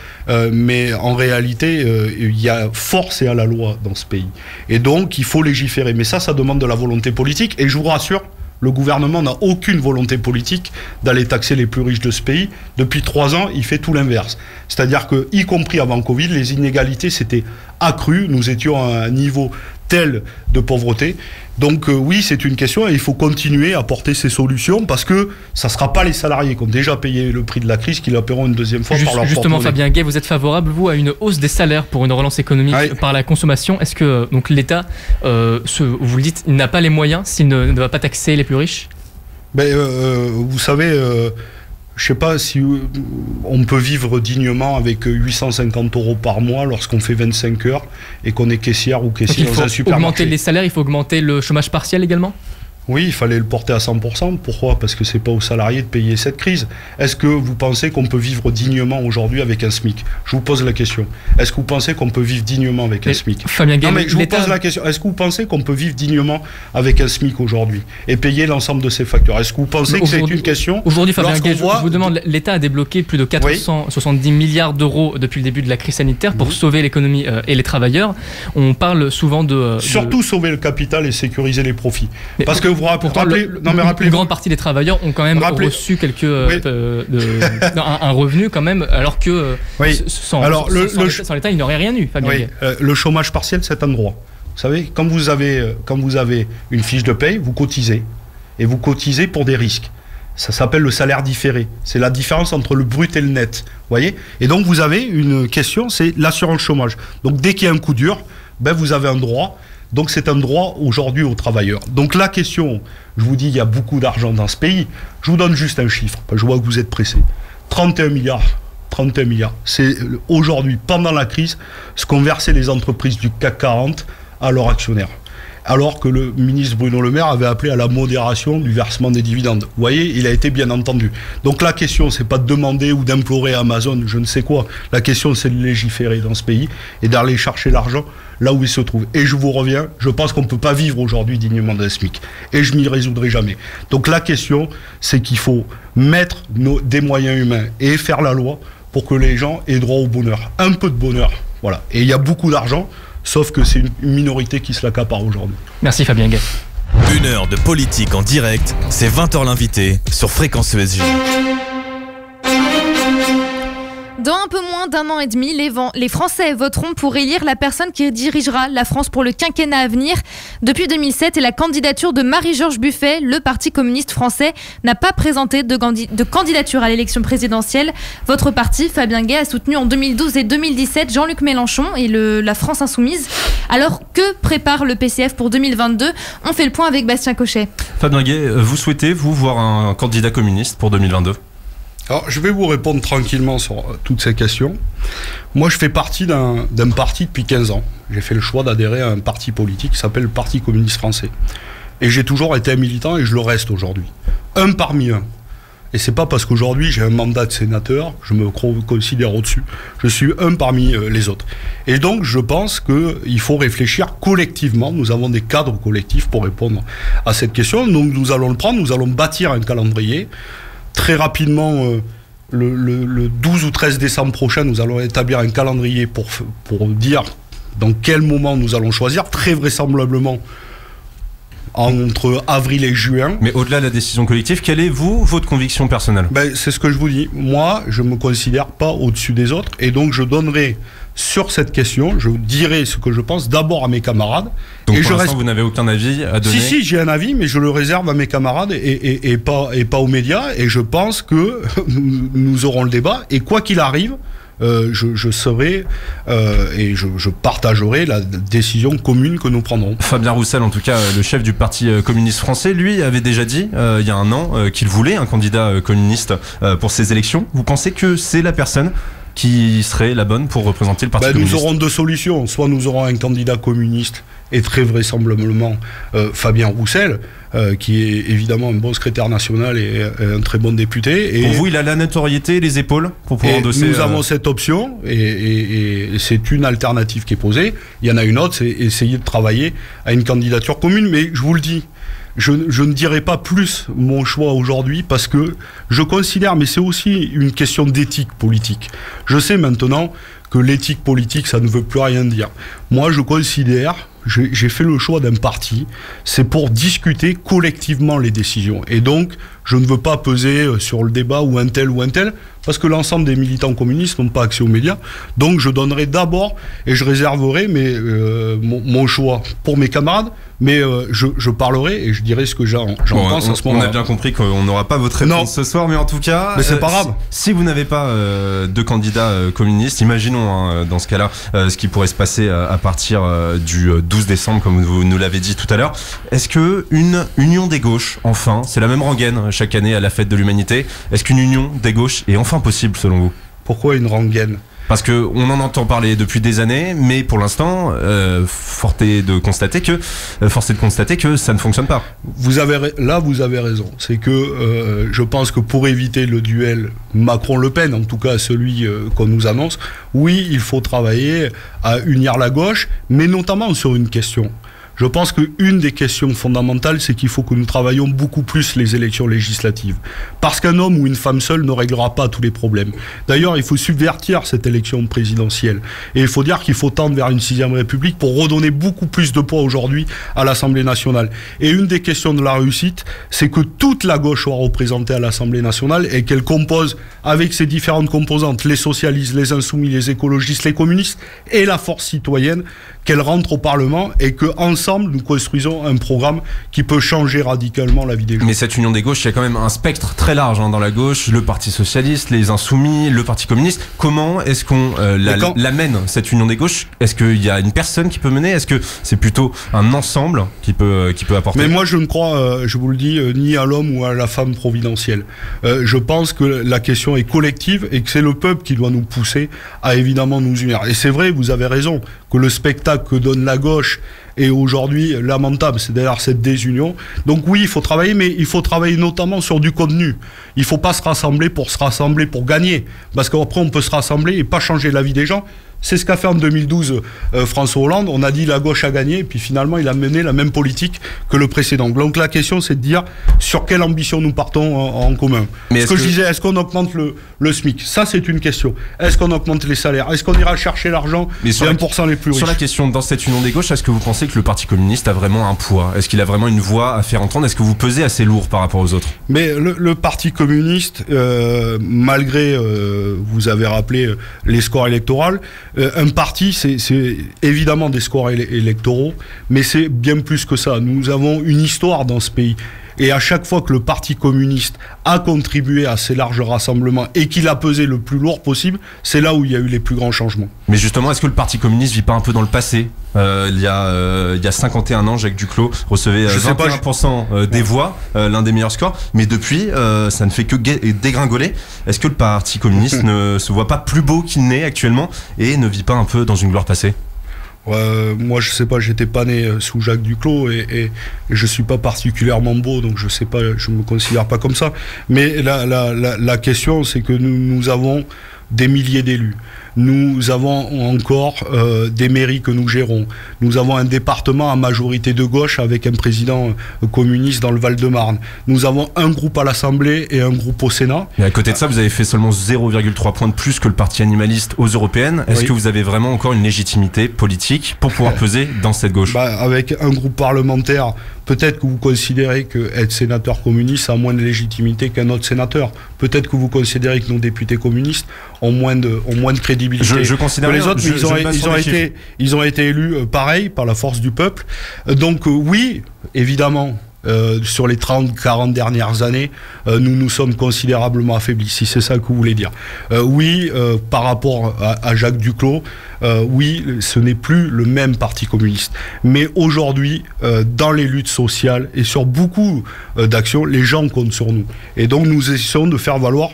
Mais en réalité, il y a force et à la loi dans ce pays. Et donc, il faut légiférer. Mais ça demande de la volonté politique. Et je vous rassure, le gouvernement n'a aucune volonté politique d'aller taxer les plus riches de ce pays. Depuis 3 ans, il fait tout l'inverse. C'est-à-dire que, y compris avant Covid, les inégalités s'étaient accrues. Nous étions à un niveau tel de pauvreté. Donc oui, c'est une question et il faut continuer à porter ces solutions parce que ça ne sera pas les salariés qui ont déjà payé le prix de la crise qui la paieront une deuxième fois par leur Justement, porte-monnaie. Fabien Gay, vous êtes favorable, vous, à une hausse des salaires pour une relance économique par la consommation? Est-ce que donc l'État, vous le dites, il n'a pas les moyens s'il ne va pas taxer les plus riches? Vous savez... je ne sais pas si on peut vivre dignement avec 850 € par mois lorsqu'on fait 25 heures et qu'on est caissière ou caissier dans un supermarché. Il faut augmenter les salaires, il faut augmenter le chômage partiel également? Oui, il fallait le porter à 100%. Pourquoi? Parce que c'est pas aux salariés de payer cette crise. Est-ce que vous pensez qu'on peut vivre dignement aujourd'hui avec un SMIC? Je vous pose la question. Est-ce que vous pensez qu'on peut vivre dignement avec un SMIC? Fabien Gay, je vous pose la question. Est-ce que vous pensez qu'on peut vivre dignement avec un SMIC aujourd'hui et payer l'ensemble de ses factures? Est-ce que vous pensez que c'est une question? Aujourd'hui, Fabien Gay, je vous demande, l'État a débloqué plus de 470 milliards d'euros depuis le début de la crise sanitaire pour sauver l'économie et les travailleurs. On parle souvent de... Surtout sauver le capital et sécuriser les profits. Parce que vous pourtant, une grande partie des travailleurs ont quand même reçu un revenu quand même, alors que sans l'État, il n'aurait rien eu. Le chômage partiel, c'est un droit. Vous savez, quand vous avez une fiche de paye, vous cotisez. Et vous cotisez pour des risques. Ça s'appelle le salaire différé. C'est la différence entre le brut et le net. Voyez ? Et donc, vous avez une question, c'est l'assurance chômage. Donc, dès qu'il y a un coup dur, vous avez un droit. Donc c'est un droit aujourd'hui aux travailleurs. Donc la question, je vous dis, il y a beaucoup d'argent dans ce pays. Je vous donne juste un chiffre, je vois que vous êtes pressé. 31 milliards. C'est aujourd'hui, pendant la crise, ce qu'ont versé les entreprises du CAC 40 à leurs actionnaires. Alors que le ministre Bruno Le Maire avait appelé à la modération du versement des dividendes. Vous voyez, il a été bien entendu. Donc la question, c'est pas de demander ou d'implorer à Amazon, je ne sais quoi. La question, c'est de légiférer dans ce pays et d'aller chercher l'argent là où il se trouve. Et je vous reviens, je pense qu'on ne peut pas vivre aujourd'hui dignement d'un SMIC. Et je m'y résoudrai jamais. Donc la question, c'est qu'il faut mettre des moyens humains et faire la loi pour que les gens aient droit au bonheur. Un peu de bonheur. Voilà. Et il y a beaucoup d'argent. Sauf que c'est une minorité qui se l'accapare aujourd'hui. Merci Fabien Gay. 1 heure de politique en direct, c'est 20h l'invité sur Fréquence ESG. Dans un peu moins d'1 an et demi, les Français voteront pour élire la personne qui dirigera la France pour le quinquennat à venir. Depuis 2007 et la candidature de Marie-Georges Buffet, le Parti communiste français n'a pas présenté de candidature à l'élection présidentielle. Votre parti, Fabien Gay, a soutenu en 2012 et 2017 Jean-Luc Mélenchon et la France Insoumise. Alors, que prépare le PCF pour 2022 ? On fait le point avec Bastien Cochet. Fabien Gay, vous souhaitez, voir un candidat communiste pour 2022 ? Alors, je vais vous répondre tranquillement sur toutes ces questions. Moi, je fais partie d'un parti depuis 15 ans. J'ai fait le choix d'adhérer à un parti politique qui s'appelle le Parti communiste français. Et j'ai toujours été un militant et je le reste aujourd'hui. Un parmi un. Et c'est pas parce qu'aujourd'hui j'ai un mandat de sénateur, je me considère au-dessus. Je suis un parmi les autres. Et donc je pense qu'il faut réfléchir collectivement. Nous avons des cadres collectifs pour répondre à cette question. Donc nous allons le prendre, nous allons bâtir un calendrier. Très rapidement, le 12 ou 13 décembre prochain, nous allons établir un calendrier pour dire dans quel moment nous allons choisir. Très vraisemblablement entre avril et juin. Mais au-delà de la décision collective, quelle est, votre conviction personnelle ? C'est ce que je vous dis. Moi, je ne me considère pas au-dessus des autres. Et donc, je donnerai sur cette question, je dirai ce que je pense d'abord à mes camarades. Donc, pour l'instant, vous n'avez aucun avis à donner ? Si, j'ai un avis, mais je le réserve à mes camarades et pas aux médias. Et je pense que nous aurons le débat. Et quoi qu'il arrive, je serai et je partagerai la décision commune que nous prendrons. Fabien Roussel, en tout cas, le chef du Parti communiste français, lui avait déjà dit il y a un an qu'il voulait un candidat communiste pour ces élections. Vous pensez que c'est la personne qui serait la bonne pour représenter le Parti communiste ? Nous aurons deux solutions. Soit nous aurons un candidat communiste et très vraisemblablement Fabien Roussel, qui est évidemment un bon secrétaire national et un très bon député. Et pour vous, il a la notoriété, les épaules pour pouvoir endosser... Nous avons cette option et c'est une alternative qui est posée. Il y en a une autre, c'est essayer de travailler à une candidature commune. Mais je vous le dis, je ne dirai pas plus mon choix aujourd'hui parce que je considère, mais c'est aussi une question d'éthique politique. Je sais maintenant que l'éthique politique, ça ne veut plus rien dire. Moi, je considère... J'ai fait le choix d'un parti, c'est pour discuter collectivement les décisions. Et donc, je ne veux pas peser sur le débat ou un tel, parce que l'ensemble des militants communistes n'ont pas accès aux médias. Donc, je donnerai d'abord, et je réserverai mon choix pour mes camarades, mais je parlerai et je dirai ce que j'en pense à ce moment-là. On a bien compris qu'on n'aura pas votre réponse ce soir, mais en tout cas... Mais c'est pas grave. Si vous n'avez pas de candidat communiste, imaginons dans ce cas-là ce qui pourrait se passer à partir du 12 décembre, comme vous nous l'avez dit tout à l'heure. Est-ce qu'une union des gauches, enfin, c'est la même rengaine chaque année à la fête de l'humanité, est-ce qu'une union des gauches est enfin possible selon vous ? Pourquoi une rengaine ? Parce qu'on en entend parler depuis des années, mais pour l'instant, force est de constater que ça ne fonctionne pas. Vous avez raison. C'est que je pense que pour éviter le duel Macron-Le Pen, en tout cas celui qu'on nous annonce, oui, il faut travailler à unir la gauche, mais notamment sur une question. Je pense qu'une des questions fondamentales, c'est qu'il faut que nous travaillions beaucoup plus les élections législatives. Parce qu'un homme ou une femme seule ne réglera pas tous les problèmes. D'ailleurs, il faut subvertir cette élection présidentielle. Et il faut dire qu'il faut tendre vers une 6e République pour redonner beaucoup plus de poids aujourd'hui à l'Assemblée nationale. Et une des questions de la réussite, c'est que toute la gauche soit représentée à l'Assemblée nationale et qu'elle compose avec ses différentes composantes, les socialistes, les insoumis, les écologistes, les communistes et la force citoyenne, qu'elle rentre au Parlement et qu'ensemble, nous construisons un programme qui peut changer radicalement la vie des gens. Mais cette union des gauches, il y a quand même un spectre très large dans la gauche, le Parti socialiste, les insoumis, le Parti communiste. Comment est-ce qu'on l'amène, cette union des gauches ? Est-ce qu'il y a une personne qui peut mener ? Est-ce que c'est plutôt un ensemble qui peut apporter ? Mais moi, je ne crois, je vous le dis, ni à l'homme ou à la femme providentielle. Je pense que la question est collective et que c'est le peuple qui doit nous pousser à évidemment nous unir. Et c'est vrai, vous avez raison, que le spectacle que donne la gauche est aujourd'hui lamentable, c'est d'ailleurs cette désunion. Donc oui, il faut travailler, mais il faut travailler notamment sur du contenu. Il ne faut pas se rassembler pour gagner, parce qu'après on peut se rassembler et pas changer la vie des gens. C'est ce qu'a fait en 2012 François Hollande. On a dit la gauche a gagné, et puis finalement il a mené la même politique que le précédent. Donc la question, c'est de dire sur quelle ambition nous partons en commun. Mais je disais, est-ce qu'on augmente le SMIC ? Ça, c'est une question. Est-ce qu'on augmente les salaires ? Est-ce qu'on ira chercher l'argent des 1% les plus riches ? Sur la question, dans cette union des gauches, est-ce que vous pensez que le Parti communiste a vraiment un poids ? Est-ce qu'il a vraiment une voix à faire entendre ? Est-ce que vous pesez assez lourd par rapport aux autres ? Mais le Parti communiste, malgré, vous avez rappelé les scores électoraux, un parti, c'est évidemment des scores électoraux, mais c'est bien plus que ça. Nous avons une histoire dans ce pays. Et à chaque fois que le Parti communiste a contribué à ces larges rassemblements et qu'il a pesé le plus lourd possible, c'est là où il y a eu les plus grands changements. Mais justement, est-ce que le Parti communiste vit pas un peu dans le passé ? Il y a 51 ans, Jacques Duclos recevait 21% des voix, l'un des meilleurs scores. Mais depuis, ça ne fait que dégringoler. Est-ce que le Parti communiste ne se voit pas plus beau qu'il n'est actuellement et ne vit pas un peu dans une gloire passée ? Moi, je sais pas, j'étais pas né sous Jacques Duclos et je suis pas particulièrement beau, donc je sais pas, je me considère pas comme ça. Mais la question, c'est que nous avons des milliers d'élus. Nous avons encore des mairies que nous gérons. Nous avons un département à majorité de gauche avec un président communiste dans le Val-de-Marne. Nous avons un groupe à l'Assemblée et un groupe au Sénat. Et à côté de ça, vous avez fait seulement 0,3 points de plus que le parti animaliste aux européennes. Est-ce que vous avez vraiment encore une légitimité politique pour pouvoir peser dans cette gauche ? Avec un groupe parlementaire, peut-être que vous considérez qu'être sénateur communiste a moins de légitimité qu'un autre sénateur. Peut-être que vous considérez que nos députés communistes ont moins de crédibilité. Je considère que les autres, ils ont été élus pareil par la force du peuple. Donc oui, évidemment. Sur les 30-40 dernières années, nous nous sommes considérablement affaiblis, si c'est ça que vous voulez dire. Oui, par rapport à Jacques Duclos, oui, ce n'est plus le même parti communiste. Mais aujourd'hui, dans les luttes sociales et sur beaucoup d'actions, les gens comptent sur nous. Et donc nous essayons de faire valoir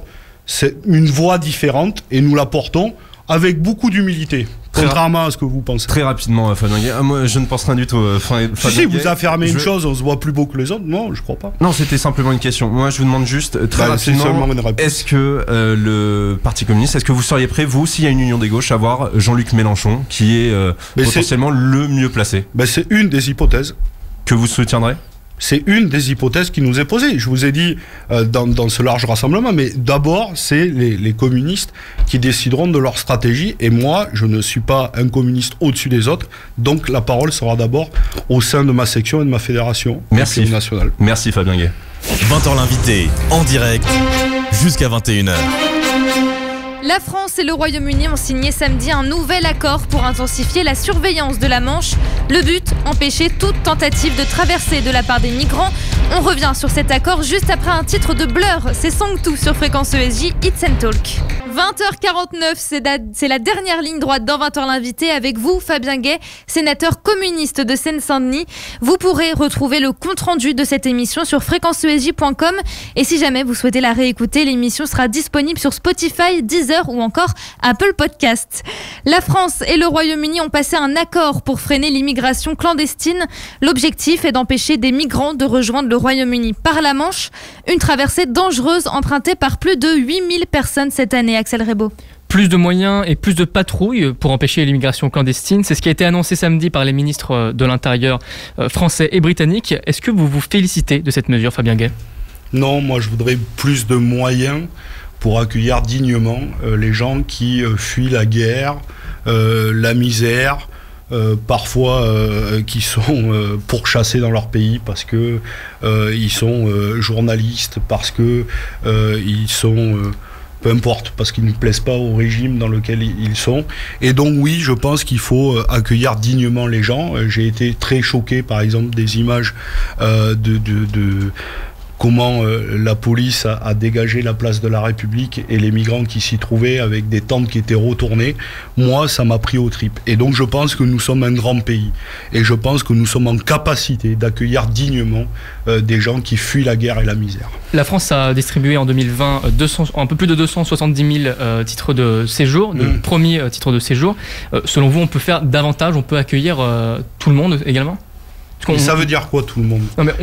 une voix différente et nous la portons avec beaucoup d'humilité. Contrairement à ce que vous pensez. Très rapidement, Fabien Gay. Moi, je ne pense rien du tout. Si vous affirmez une chose, on se voit plus beau que les autres. Non, je crois pas. Non, c'était simplement une question. Moi, je vous demande juste très rapidement. Est-ce que le Parti communiste, est-ce que vous seriez prêt, vous, s'il y a une union des gauches, à voir Jean-Luc Mélenchon, qui est potentiellement le mieux placé ? C'est une des hypothèses que vous soutiendrez. C'est une des hypothèses qui nous est posée. Je vous ai dit dans ce large rassemblement, mais d'abord, c'est les communistes qui décideront de leur stratégie. Et moi, je ne suis pas un communiste au-dessus des autres. Donc la parole sera d'abord au sein de ma section et de ma fédération nationale. Merci Fabien Gay. 20h l'invité, en direct, jusqu'à 21h. La France et le Royaume-Uni ont signé samedi un nouvel accord pour intensifier la surveillance de la Manche. Le but, empêcher toute tentative de traversée de la part des migrants. On revient sur cet accord juste après un titre de Blur. C'est Song 2 sur Fréquence ESJ, It's and Talk. 20h49, c'est la dernière ligne droite dans 20h l'invité avec vous, Fabien Gay, sénateur communiste de Seine-Saint-Denis. Vous pourrez retrouver le compte-rendu de cette émission sur fréquenceesj.com et si jamais vous souhaitez la réécouter, l'émission sera disponible sur Spotify, Deezer ou encore Apple Podcasts. La France et le Royaume-Uni ont passé un accord pour freiner l'immigration clandestine. L'objectif est d'empêcher des migrants de rejoindre le Royaume-Uni par la Manche, une traversée dangereuse empruntée par plus de 8000 personnes cette année. Axel Rebaud. Plus de moyens et plus de patrouilles pour empêcher l'immigration clandestine. C'est ce qui a été annoncé samedi par les ministres de l'Intérieur français et britanniques. Est-ce que vous vous félicitez de cette mesure, Fabien Gay ? Non, moi je voudrais plus de moyens pour accueillir dignement les gens qui fuient la guerre, la misère, parfois qui sont pourchassés dans leur pays parce que ils sont journalistes, parce que ils sont... peu importe, parce qu'ils ne plaisent pas au régime dans lequel ils sont. Et donc oui, je pense qu'il faut accueillir dignement les gens. J'ai été très choqué, par exemple, des images de comment la police a dégagé la place de la République et les migrants qui s'y trouvaient avec des tentes qui étaient retournées. Moi, ça m'a pris aux tripes. Et donc je pense que nous sommes un grand pays. Et je pense que nous sommes en capacité d'accueillir dignement des gens qui fuient la guerre et la misère. La France a distribué en 2020 un peu plus de 270 000 titres de séjour, de premiers titres de séjour. Selon vous, on peut faire davantage, on peut accueillir tout le monde également ? Ça veut dire quoi, tout le monde ? Non, mais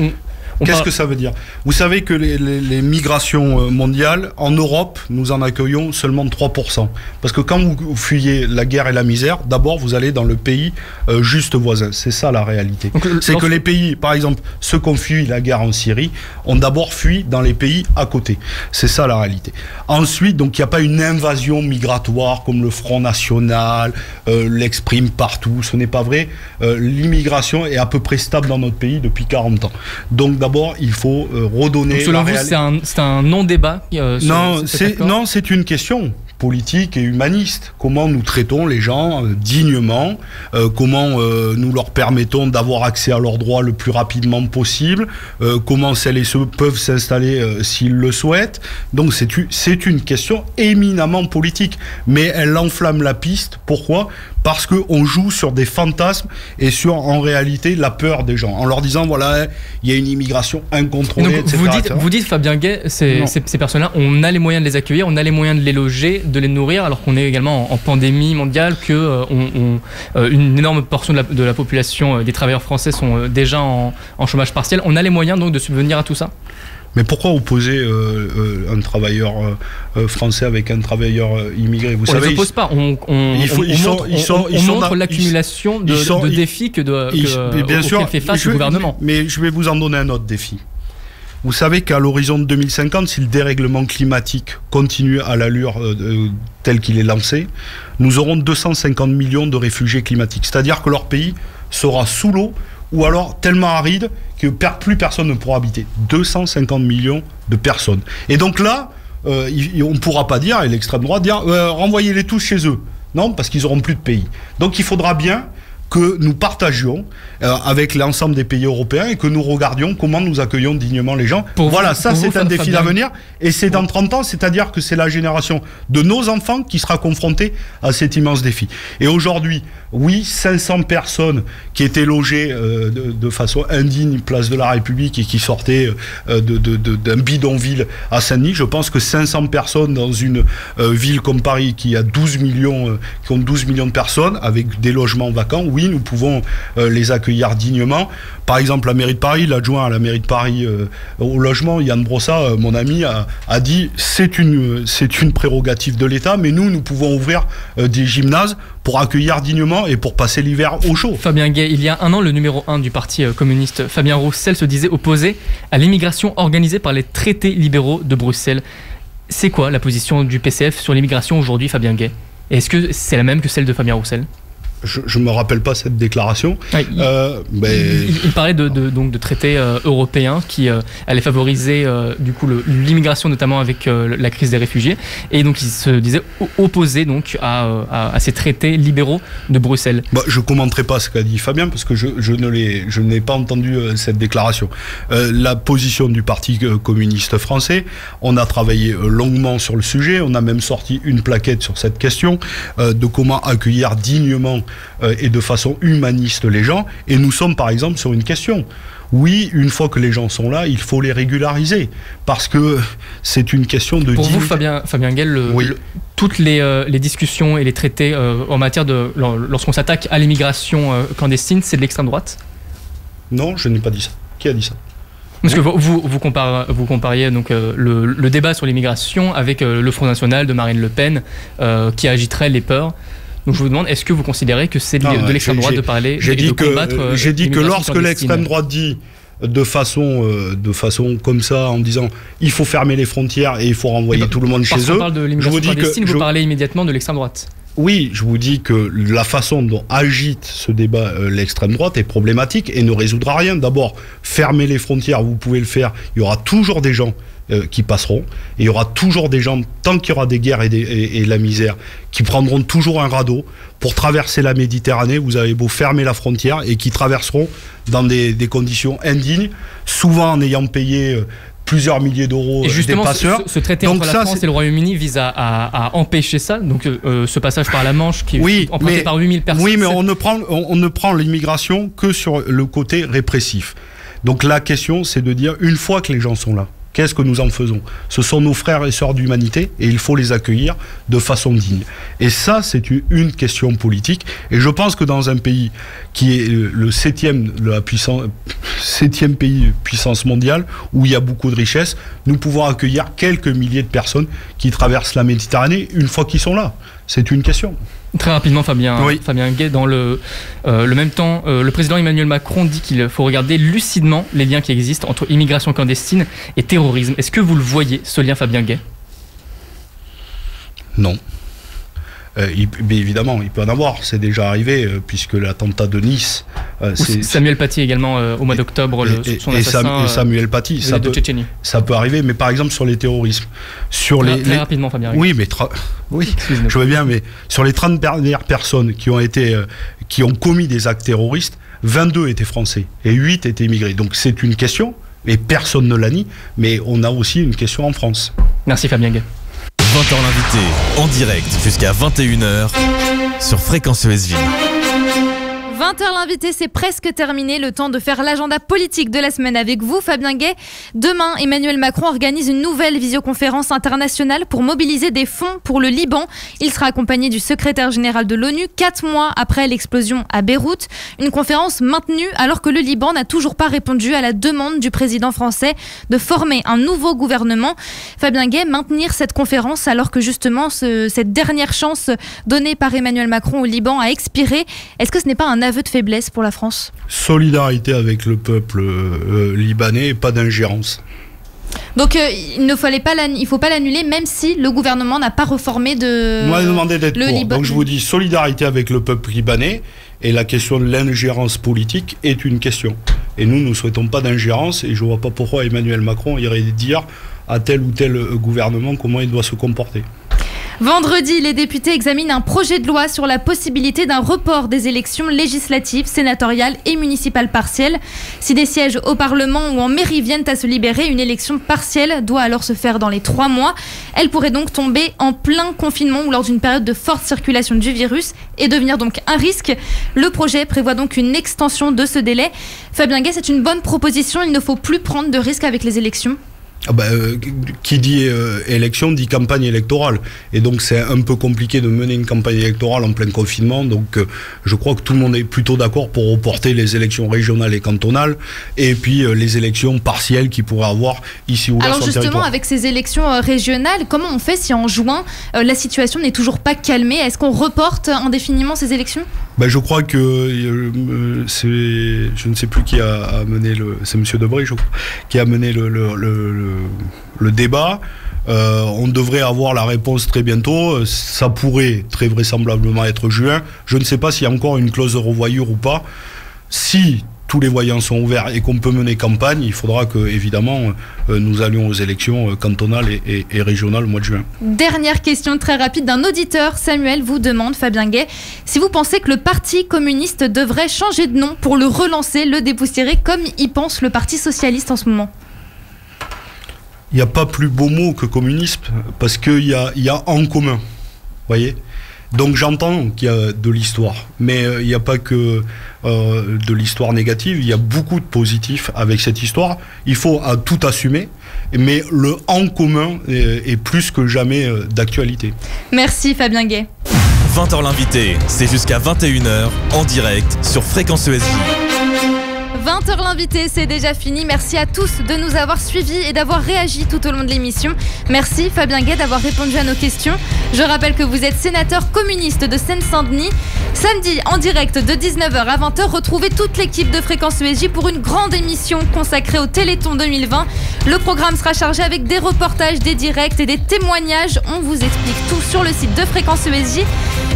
Qu'est-ce que ça veut dire ? Vous savez que les migrations mondiales, en Europe, nous en accueillons seulement 3%. Parce que quand vous fuyez la guerre et la misère, d'abord vous allez dans le pays juste voisin. C'est ça la réalité. C'est que les pays, par exemple, ceux qui ont fui la guerre en Syrie, ont d'abord fui dans les pays à côté. C'est ça la réalité. Ensuite, donc il n'y a pas une invasion migratoire comme le Front National l'exprime partout. Ce n'est pas vrai. L'immigration est à peu près stable dans notre pays depuis 40 ans. Donc d'abord, il faut redonner. Donc, selon vous, c'est un non-débat Non, c'est une question politique et humaniste. Comment nous traitons les gens dignement, comment nous leur permettons d'avoir accès à leurs droits le plus rapidement possible, comment celles et ceux peuvent s'installer s'ils le souhaitent. Donc c'est une question éminemment politique, mais elle enflamme la piste. Pourquoi ? parce qu'on joue sur des fantasmes et sur, en réalité, la peur des gens, en leur disant, voilà, il y a une immigration incontrôlée, donc, etc. Vous dites, Fabien Gay, ces personnes-là, on a les moyens de les accueillir, on a les moyens de les loger, de les nourrir, alors qu'on est également en pandémie mondiale, une énorme portion de la population des travailleurs français sont déjà en chômage partiel. On a les moyens donc de subvenir à tout ça ? Mais pourquoi opposer un travailleur français avec un travailleur immigré? Vous savez, les oppose pas. On montre l'accumulation de défis auxquels fait face le gouvernement. Mais je vais vous en donner un autre défi. Vous savez qu'à l'horizon de 2050, si le dérèglement climatique continue à l'allure tel qu'il est lancé, nous aurons 250 millions de réfugiés climatiques. C'est-à-dire que leur pays sera sous l'eau ou alors tellement aride que plus personne ne pourra habiter. 250 millions de personnes. Et donc là, on ne pourra pas dire, et l'extrême droite dire, renvoyez-les tous chez eux. Non, parce qu'ils n'auront plus de pays. Donc il faudra bien que nous partagions avec l'ensemble des pays européens et que nous regardions comment nous accueillons dignement les gens. C'est un défi d'avenir et c'est dans 30 ans, c'est-à-dire que c'est la génération de nos enfants qui sera confrontée à cet immense défi. Et aujourd'hui, oui, 500 personnes qui étaient logées de façon indigne place de la République et qui sortaient d'un bidonville à Saint-Denis. Je pense que 500 personnes dans une ville comme Paris qui a 12 millions, qui ont 12 millions de personnes avec des logements vacants, oui, nous pouvons les accueillir dignement. Par exemple, la mairie de Paris, l'adjoint à la mairie de Paris au logement, Yann Brossa, mon ami, a dit c'est une prérogative de l'État, mais nous pouvons ouvrir des gymnases pour accueillir dignement et pour passer l'hiver au chaud. Fabien Gay, il y a un an, le numéro 1 du Parti communiste, Fabien Roussel, se disait opposé à l'immigration organisée par les traités libéraux de Bruxelles. C'est quoi la position du PCF sur l'immigration aujourd'hui, Fabien Gay? Et est-ce que c'est la même que celle de Fabien Roussel? Je ne me rappelle pas cette déclaration. Il parlait donc de traités européens qui allaient favoriser l'immigration, notamment avec la crise des réfugiés. Et donc il se disait opposé donc, à ces traités libéraux de Bruxelles. Je ne commenterai pas ce qu'a dit Fabien parce que je n'ai pas entendu cette déclaration. La position du Parti communiste français, on a travaillé longuement sur le sujet. On a même sorti une plaquette sur cette question de comment accueillir dignement et de façon humaniste les gens. Et nous sommes par exemple sur une question. Oui, une fois que les gens sont là, il faut les régulariser parce que c'est une question de... Pour vous, Fabien Guel, toutes les discussions et les traités en matière de... Lorsqu'on s'attaque à l'immigration clandestine, c'est de l'extrême droite? Non, je n'ai pas dit ça. Qui a dit ça? Parce que vous compariez donc, le débat sur l'immigration avec le Front National de Marine Le Pen qui agiterait les peurs. Donc je vous demande, est-ce que vous considérez que c'est de l'extrême droite de parler et de combattre j'ai dit que lorsque l'extrême droite dit de façon comme ça, en disant il faut fermer les frontières et il faut renvoyer tout le monde chez eux. Quand on parle de l'immigration clandestine, vous parlez immédiatement de l'extrême droite. Oui, je vous dis que la façon dont agite ce débat l'extrême droite est problématique et ne résoudra rien. D'abord, fermer les frontières, vous pouvez le faire, il y aura toujours des gens qui passeront, et il y aura toujours des gens, tant qu'il y aura des guerres et la misère, qui prendront toujours un radeau pour traverser la Méditerranée. Vous avez beau fermer la frontière et qui traverseront dans des conditions indignes, souvent en ayant payé plusieurs milliers d'euros des passeurs. Ce traité entre la France et le Royaume-Uni vise à empêcher ça, donc ce passage par la Manche qui est emprunté par 8000 personnes. Oui, mais on ne prend l'immigration que sur le côté répressif. Donc la question, c'est de dire, une fois que les gens sont là, qu'est-ce que nous en faisons? Ce sont nos frères et sœurs d'humanité et il faut les accueillir de façon digne. Et ça, c'est une question politique. Et je pense que dans un pays qui est le septième pays de puissance mondiale, où il y a beaucoup de richesses, nous pouvons accueillir quelques milliers de personnes qui traversent la Méditerranée une fois qu'ils sont là. C'est une question. Très rapidement, Fabien Gay, dans le même temps, le président Emmanuel Macron dit qu'il faut regarder lucidement les liens qui existent entre immigration clandestine et terrorisme. Est-ce que vous le voyez, ce lien, Fabien Gay? Non. Mais évidemment, il peut en avoir. C'est déjà arrivé, puisque l'attentat de Nice... Samuel Paty également, au mois d'octobre, son assassin... Et Samuel Paty, ça peut arriver, mais par exemple sur les terrorismes. Très rapidement, Fabien. Oui, mais... je veux bien, mais sur les 30 dernières personnes qui ont commis des actes terroristes, 22 étaient français et 8 étaient immigrés. Donc c'est une question, et personne ne la nie, mais on a aussi une question en France. Merci Fabien Gay. 20h l'invité, en direct jusqu'à 21h sur Fréquence ESJ. 20h l'invité, c'est presque terminé, le temps de faire l'agenda politique de la semaine avec vous, Fabien Gay. Demain, Emmanuel Macron organise une nouvelle visioconférence internationale pour mobiliser des fonds pour le Liban. Il sera accompagné du secrétaire général de l'ONU, 4 mois après l'explosion à Beyrouth. Une conférence maintenue alors que le Liban n'a toujours pas répondu à la demande du président français de former un nouveau gouvernement. Fabien Gay, maintenir cette conférence alors que justement cette dernière chance donnée par Emmanuel Macron au Liban a expiré, est-ce que ce n'est pas un aveu de faiblesse pour la France? Solidarité avec le peuple libanais et pas d'ingérence. Donc il ne faut pas l'annuler même si le gouvernement n'a pas reformé Moi, demandé d'être le pour. Liban. Donc je vous dis solidarité avec le peuple libanais et la question de l'ingérence politique est une question. Et nous ne souhaitons pas d'ingérence et je ne vois pas pourquoi Emmanuel Macron irait dire à tel ou tel gouvernement comment il doit se comporter. Vendredi, les députés examinent un projet de loi sur la possibilité d'un report des élections législatives, sénatoriales et municipales partielles. Si des sièges au Parlement ou en mairie viennent à se libérer, une élection partielle doit alors se faire dans les 3 mois. Elle pourrait donc tomber en plein confinement ou lors d'une période de forte circulation du virus et devenir donc un risque. Le projet prévoit donc une extension de ce délai. Fabien Gay, c'est une bonne proposition, il ne faut plus prendre de risques avec les élections. Qui dit élection dit campagne électorale et donc c'est un peu compliqué de mener une campagne électorale en plein confinement, donc je crois que tout le monde est plutôt d'accord pour reporter les élections régionales et cantonales et puis les élections partielles qu'il pourrait avoir ici ou là. Alors sur le justement territoire. avec ces élections régionales, comment on fait si en juin la situation n'est toujours pas calmée? Est-ce qu'on reporte indéfiniment ces élections? Je crois que je ne sais plus qui a mené c'est Monsieur Debré, je crois, qui a mené le débat. On devrait avoir la réponse très bientôt. Ça pourrait très vraisemblablement être juin. Je ne sais pas s'il y a encore une clause de revoyure ou pas. Si tous les voyants sont ouverts et qu'on peut mener campagne, il faudra que, évidemment, nous allions aux élections cantonales et régionales au mois de juin. Dernière question très rapide d'un auditeur. Samuel vous demande, Fabien Gay, si vous pensez que le Parti communiste devrait changer de nom pour le relancer, le dépoussiérer, comme y pense le Parti socialiste en ce moment. Il n'y a pas plus beau mot que communisme, parce qu'il y a en commun, voyez. Donc j'entends qu'il y a de l'histoire, mais il n'y a pas que de l'histoire négative, il y a beaucoup de positifs avec cette histoire. Il faut tout assumer, mais le en commun est plus que jamais d'actualité. Merci Fabien Gay. 20h l'invité, c'est jusqu'à 21h en direct sur Fréquence ESJ. 20h l'invité, c'est déjà fini. Merci à tous de nous avoir suivis et d'avoir réagi tout au long de l'émission. Merci Fabien Gay d'avoir répondu à nos questions. Je rappelle que vous êtes sénateur communiste de Seine-Saint-Denis. Samedi, en direct de 19h à 20h, retrouvez toute l'équipe de Fréquence ESJ pour une grande émission consacrée au Téléthon 2020. Le programme sera chargé avec des reportages, des directs et des témoignages. On vous explique tout sur le site de Fréquence ESJ.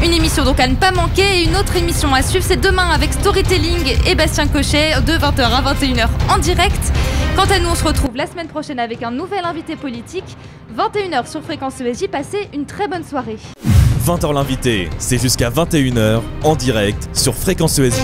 Une émission donc à ne pas manquer et une autre émission à suivre, c'est demain avec Storytelling et Bastien Cochet de 20h à 21h en direct. Quant à nous, on se retrouve la semaine prochaine avec un nouvel invité politique. 21h sur Fréquence ESJ, passez une très bonne soirée. 20h l'invité, c'est jusqu'à 21h en direct sur Fréquence ESJ.